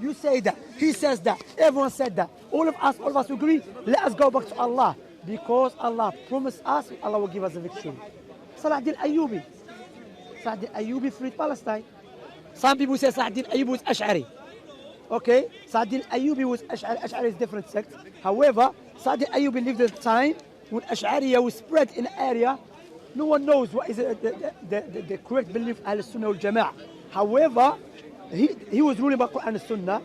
You say that. He says that. Everyone said that. All of us agree. Let us go back to Allah. Because Allah promised us, Allah will give us the victory. Salahuddin Ayyubi. Salahuddin Ayyubi freed Palestine. Some people say Salahuddin Ayyubi was Ash'ari. Okay? Salahuddin Ayyubi was Ash'ari. Ash'ari is a different sect. However, Salahuddin Ayyubi lived at a time when Ash'ariya was spread in an area. No one knows what is the correct belief of Al-Sunnah wal Jama'ah. However, he was ruling by Quran and Sunnah.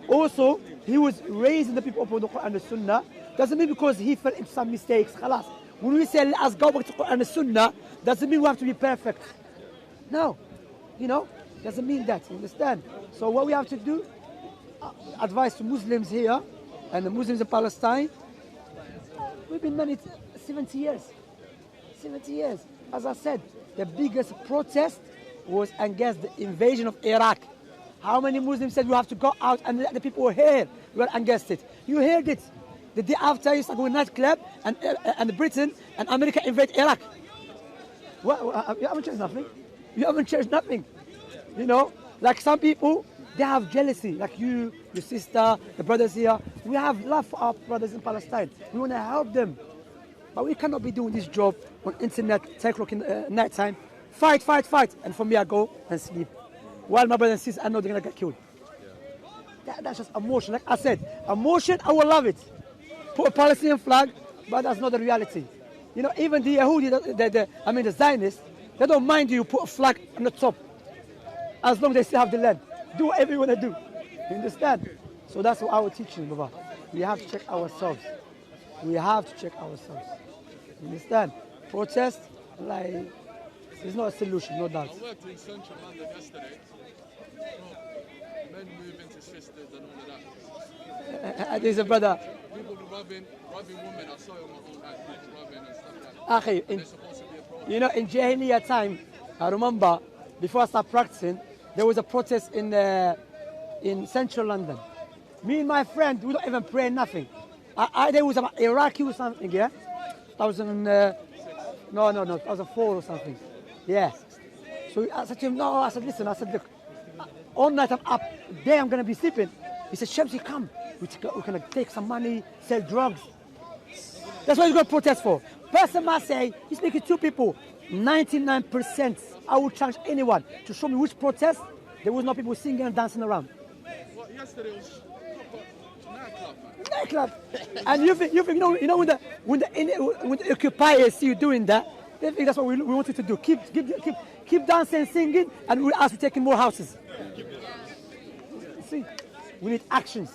Also, he was raising the people upon the Quran and Sunnah. Doesn't mean because he fell into some mistakes. Khalas. When we say let us go back to Quran and Sunnah, doesn't mean we have to be perfect. No. Doesn't mean that. You understand? So what we have to do, advice to Muslims here and the Muslims in Palestine, we've been married 70 years. 70 years. As I said, the biggest protest was against the invasion of Iraq. How many Muslims said we have to go out and let the people here were against it? You heard it. The day after, you start going nightclub and Britain and America invade Iraq. You haven't changed nothing. You haven't changed nothing. Like some people, they have jealousy. Like you, your sister, the brothers here. We have love for our brothers in Palestine. We want to help them. But we cannot be doing this job on internet, 10 o'clock in night time. Fight. And for me, I go and sleep. While my brothers and sisters, I know they're going to get killed. That's just emotion. Like I said, emotion, I will love it. Put a Palestinian flag, but that's not the reality. Even the Yahudi, the Zionists, they don't mind you put a flag on the top. As long as they still have the land. Do whatever you want to do. You understand? So that's what our teaching, Baba. We have to check ourselves. You understand? Protest, it's not a solution, no doubt. I worked in central London yesterday. Men moving to sisters and all of that. There's a brother. People rubbing women. I saw it on my own rubbing and stuff like that. They're supposed to be a problem. In Jahiliyyah time, I remember before I started practicing, there was a protest in central London. Me and my friend, we don't even pray nothing. There was about Iraqi or something, yeah? 2004 or something. Yeah. So I said to him, no, listen, look, all night I'm up, day I'm going to be sleeping. He said, Shamsi, come. We're going to take some money, sell drugs. That's what he's going to protest for. Person must say, he's speaking to people. 99%, I will challenge anyone to show me which protest there was no people singing and dancing around. Well, yesterday was nightclub. Nightclub. And you think when the occupiers see you doing that, they think that's what we want you to do. Keep dancing and singing, and we'll ask you taking more houses. See, we need actions.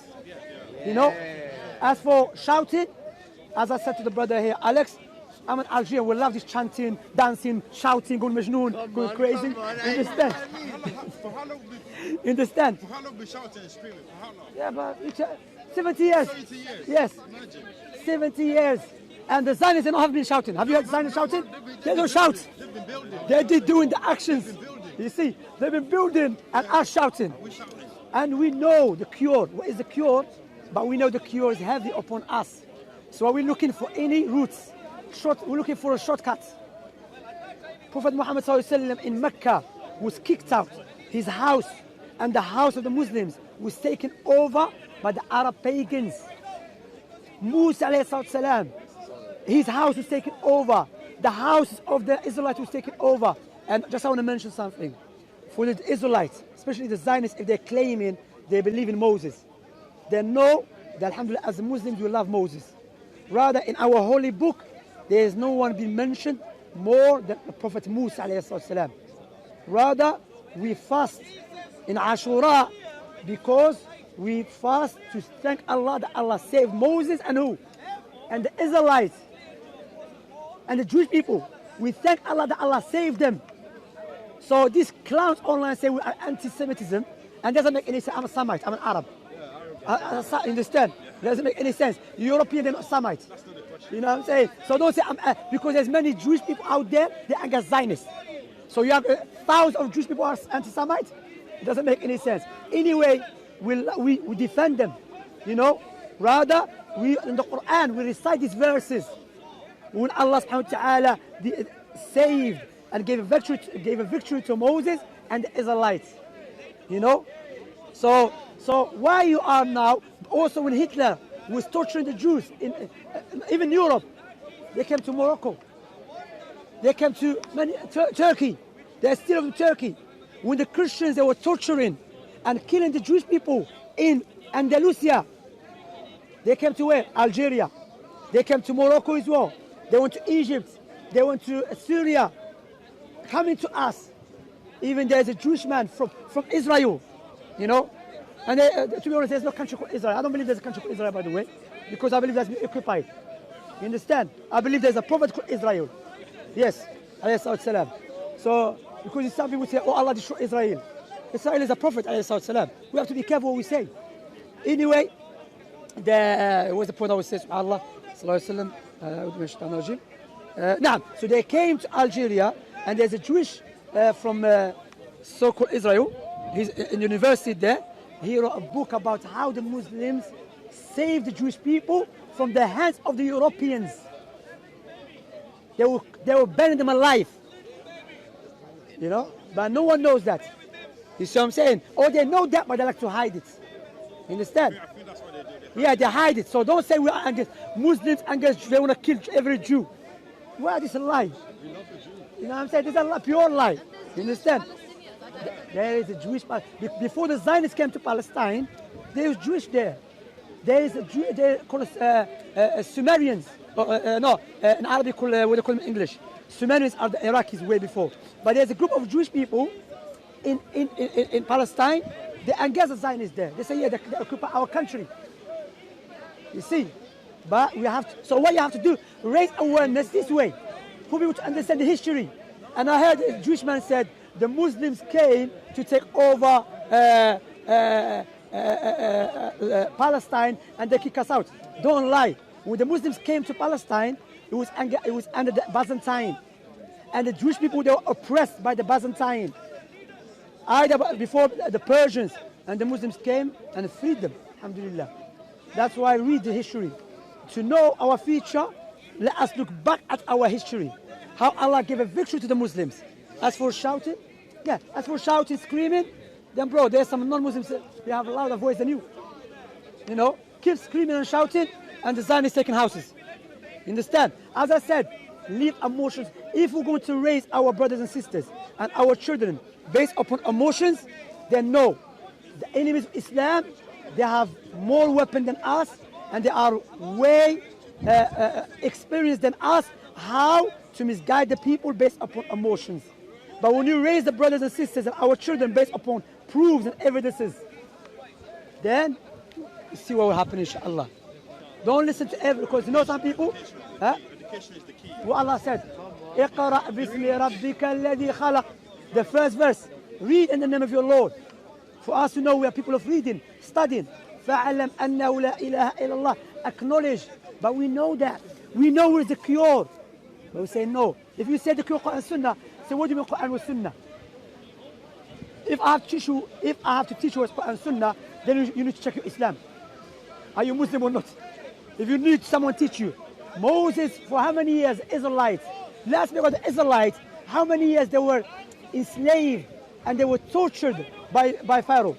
As for shouting, as I said to the brother here, Alex, I'm an Algerian. We love this chanting, dancing, shouting, going majnoon, going crazy. Understand? For how long? Understand? For how long we shouting and screaming? For how long? Yeah, but 70 years. 70 years. Yes. Imagine. 70 years. And the Zionists have been shouting. Have you heard the Zionists shouting? They don't shout. They've been building. They're doing the actions. You see, they've been building and us shouting. We shouting. And we know the cure. What is the cure? But we know the cure is heavy upon us. So are we looking for any routes? We're looking for a shortcut. Prophet Muhammad ﷺ in Mecca was kicked out. His house and the house of the Muslims was taken over by the Arab pagans. Musa ﷺ, his house was taken over. The house of the Israelites was taken over. And just I want to mention something. For the Israelites, especially the Zionists, if they're claiming they believe in Moses, they know that alhamdulillah, as Muslims, we love Moses. Rather, in our holy book, there is no one being mentioned more than the Prophet Musa ﷺ. Rather, we fast in Ashura because we fast to thank Allah that Allah saved Moses and who? And the Israelites and the Jewish people. We thank Allah that Allah saved them. So these clowns online say we are anti-Semitism, and doesn't make any sense. I'm a Semite, I'm an Arab. I understand? It doesn't make any sense. European, they're not Semite. You know what I'm saying? So don't say, because there's many Jewish people out there, they're against Zionists. So you have thousands of Jewish people are anti-Semite? It doesn't make any sense. Anyway, we defend them, Rather, in the Quran, we recite these verses. When Allah subhanahu wa ta'ala saved and gave a victory to Moses and the Israelites. So why you are now, also when Hitler was torturing the Jews in even Europe, they came to Morocco. They came to Turkey. They're still in Turkey. When the Christians, they were torturing and killing the Jewish people in Andalusia. They came to where? Algeria. They came to Morocco as well. They went to Egypt. They went to Syria. Coming to us. Even there's a Jewish man from Israel, you know. And to be honest, there's no country called Israel. I don't believe there's a country called Israel, by the way, because I believe that's been occupied. You understand? I believe there's a prophet called Israel. Yes, alayhi salam. So, because some people say, oh, Allah destroyed Israel. Israel is a prophet, alayhi salam. We have to be careful what we say. Anyway, what was the point I was saying? Allah, sallallahu alayhi wa so they came to Algeria, and there's a Jewish from so-called Israel. He's in university there. He wrote a book about how the Muslims saved the Jewish people from the hands of the Europeans. They were burning them alive. You know? But no one knows that. You see what I'm saying? Or they know that, but they like to hide it. You understand? I think that's what they do. Yeah, they hide it. So don't say we are against Muslims, against they want to kill every Jew. Well, this is a lie. You know what I'm saying? This is a pure lie. You understand? There is a Jewish, before the Zionists came to Palestine, there was Jewish there. There is a Jew, they call us Sumerians. In Arabic, what do they call them in English? Sumerians are the Iraqis way before. But there's a group of Jewish people in Palestine. They engage the Zionists there. They say, yeah, they occupy our country. You see? But we have to, so what you have to do, raise awareness this way, for people to understand the history. And I heard a Jewish man said, the Muslims came to take over Palestine and they kick us out. Don't lie. When the Muslims came to Palestine, it was under the Byzantine. And the Jewish people, they were oppressed by the Byzantine. Either before the Persians, and the Muslims came and freed them. Alhamdulillah. That's why I read the history. To know our future, let us look back at our history. How Allah gave a victory to the Muslims. As for shouting, screaming, then bro, there's some non-Muslims, they have a louder voice than you. You know, keep screaming and shouting, and the Zionists taking houses. You understand? As I said, leave emotions. If we're going to raise our brothers and sisters and our children based upon emotions, then no. The enemies of Islam, they have more weapons than us, and they are way experienced than us how to misguide the people based upon emotions. But when you raise the brothers and sisters and our children based upon proofs and evidences, then you see what will happen, inshallah. Don't listen to every, because you know some people, Education is the key. what Allah said, اقرأ باسم ربك الذي خلق. The first verse, read in the name of your Lord. For us to know we are people of reading, studying. فَعَلَمْ أَنَّهُ لَا إِلَهَ إِلَّا اللَّهِ. Acknowledge, but we know that. We know where is the cure. But we say no. If you say the cure Quran and Sunnah, say what do you mean Quran and Sunnah? If I have to teach you what's Quran and Sunnah, then you need to check your Islam. Are you Muslim or not? If you need someone to teach you. Moses, for how many years, Israelites? Let's speak about the Israelites. How many years they were enslaved and they were tortured by Pharaoh?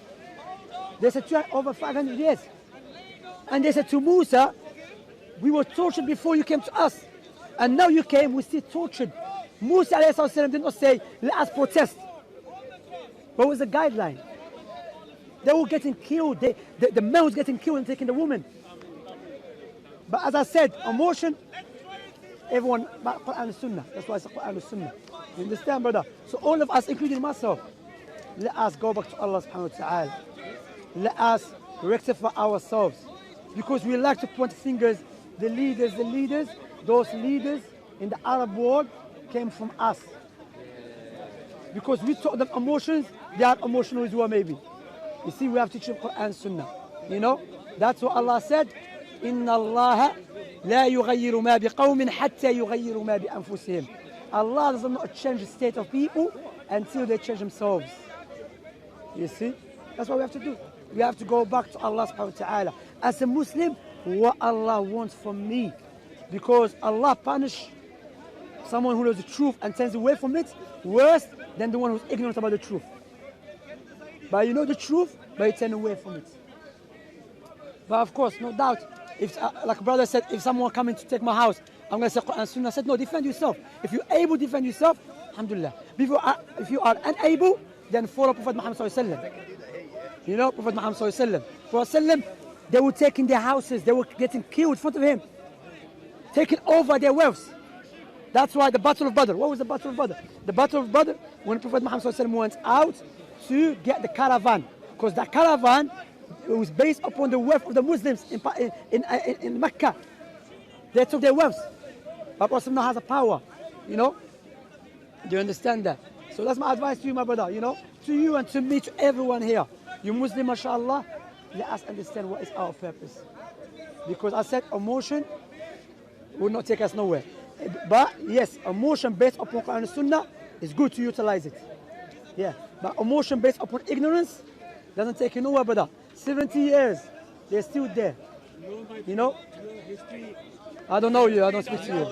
They said over 500 years. And they said to Musa, we were tortured before you came to us. And now you came, we still tortured. Musa did not say, let us protest. What was the guideline? They were getting killed. The man was getting killed and taking the woman. But as I said, emotion, everyone, Quran and Sunnah. That's why it's Quran and Sunnah. You understand, brother? So all of us, including myself, let us go back to Allah subhanahu wa ta'ala. Let us rectify ourselves. Because we like to point fingers, the leaders, those leaders in the Arab world came from us. Because we taught them emotions, they are emotional as well maybe. You see, we have to teach them Quran and Sunnah. You know, that's what Allah said. إن الله لا يغير ما بقوم حتى يغيروا ما بأنفسهم. Allah does not change the state of people until they change themselves. You see? That's what we have to do. We have to go back to Allah subhanahu wa ta'ala. As a Muslim, what Allah wants from me. Because Allah punishes someone who knows the truth and turns away from it worse than the one who's ignorant about the truth. But you know the truth, but you turn away from it. But of course, no doubt, if like brother said, if someone coming to take my house, I'm going to say Quran and Sunnah. I said, no, defend yourself. If you're able to defend yourself, alhamdulillah. If you are unable, then follow Prophet Muhammad sallallahu alaihi wasallam. You know, Prophet Muhammad sallallahu alaihi wasallam. Prophet sallallahu alaihi wasallam, they were taking their houses, they were getting killed in front of him, taking over their wealth. That's why the Battle of Badr. What was the Battle of Badr? The Battle of Badr, when Prophet Muhammad sallallahu alaihi wasallam went out to get the caravan, because that caravan, it was based upon the wealth of the Muslims in Mecca. They took their wealth. But Prophet now has a power, you know. Do you understand that? So that's my advice to you, my brother, you know, to you and to me, to everyone here. You Muslim, mashallah, let us understand what is our purpose. Because I said emotion will not take us nowhere. But yes, emotion based upon Quran and Sunnah is good to utilize it. Yeah, but emotion based upon ignorance doesn't take you nowhere, brother. 70 years, they're still there. You know? I don't know you, I don't speak to you.